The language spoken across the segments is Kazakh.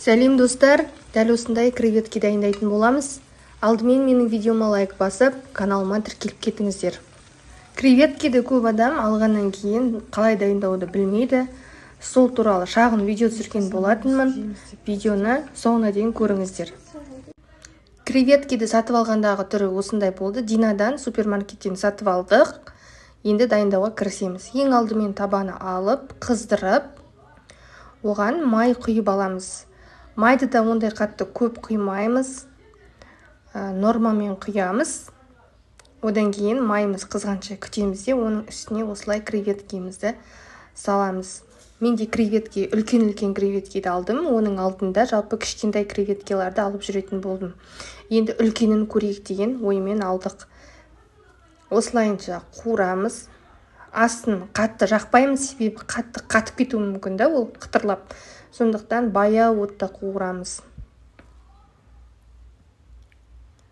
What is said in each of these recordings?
Сәлем достар, дәл осындай креветки дайындайтын боламыз. Алдымен менің видеома лайк басып, каналыма тіркеліп кетіңіздер. Креветкиді көп адам алғаннан кейін қалай дайындауды білмейді. Сол туралы шағын видео түсірген болатынмын. Видеоны соңына дейін көріңіздер. Креветкиді сатып алғандағы түрі осындай болды. Динадан супермаркеттен сатып алдық. Енді дайындауға кірісеміз. Ең алдымен табаны алып, қыздырып, оған май құйып аламыз. Майды да ондай қатты көп құймаймыз, нормамен құямыз. Одан кейін майымыз қызғанша күтеміз де оның үстіне осылай креветкемізді саламыз. Мен де креветки, үлкен креветкиді алдым. Оның алдында жалпы кішкентай креветкелерді алып жүретін болдым. Енді үлкенін көрейік деген оймен алдық. Осылайынша қуырамыз. Астын қатты жақпаймыз, себебі қатты қатып кетуі мүмкін да, ол қытырлап. Сондықтан баяу отта қуырамыз.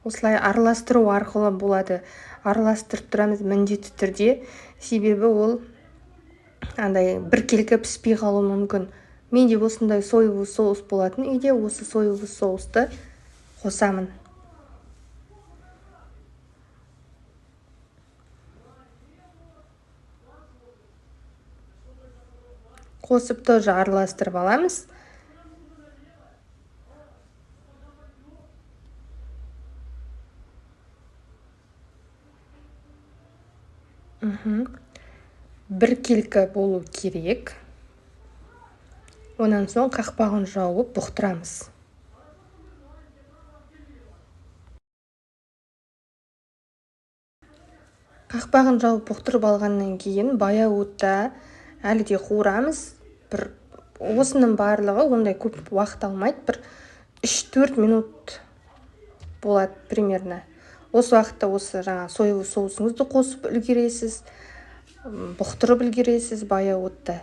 Осылай араластыру арқылы болады. Араластырып тұрамыз міндетті түрде, себебі ол біркелкі піспей қалуы мүмкін. Менде осындай соевый соус болатын үйде, осы соевый соусты қосамын. Қосып тоже араластырып аламыз. Біркелкі болу керек. Онан соң қақпағын жауып бұқтырамыз. Қақпағын жауып бұқтырып алғаннан кейін баяу отта әлі де қуырамыз. Осының барлығы ондай көп уақыт алмайды. 3-4 минут болады примерно. Осы уақытта осы соевый соусыңызды қосып үлгересіз, бұқтырып үлгересіз баяу отта.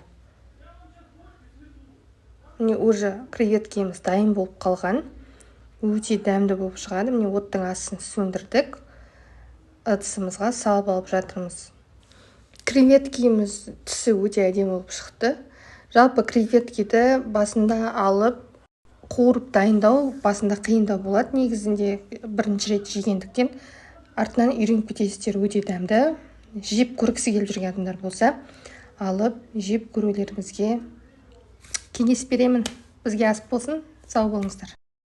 Міне уже креветкеміз дайын болып қалған. Өте дәмді болып шығады. Міне оттың астын сөндірдік. Ыдысымызға салып алып жатырмыз. Креветкеміз түсі өте әдемі болып шықты. Жалпы креветкиді басында алып, қуырып дайындау басында қиындау болады. Негізінде бірінші рет жегендіктен артынан үйреніп кетесіздер. Өте дәмді. Жеп көргісі келіп жүрген адамдар болса, алып жеп көрулеріңізге кеңес беремін. Бізге ас болсын. Сау болыңыздар.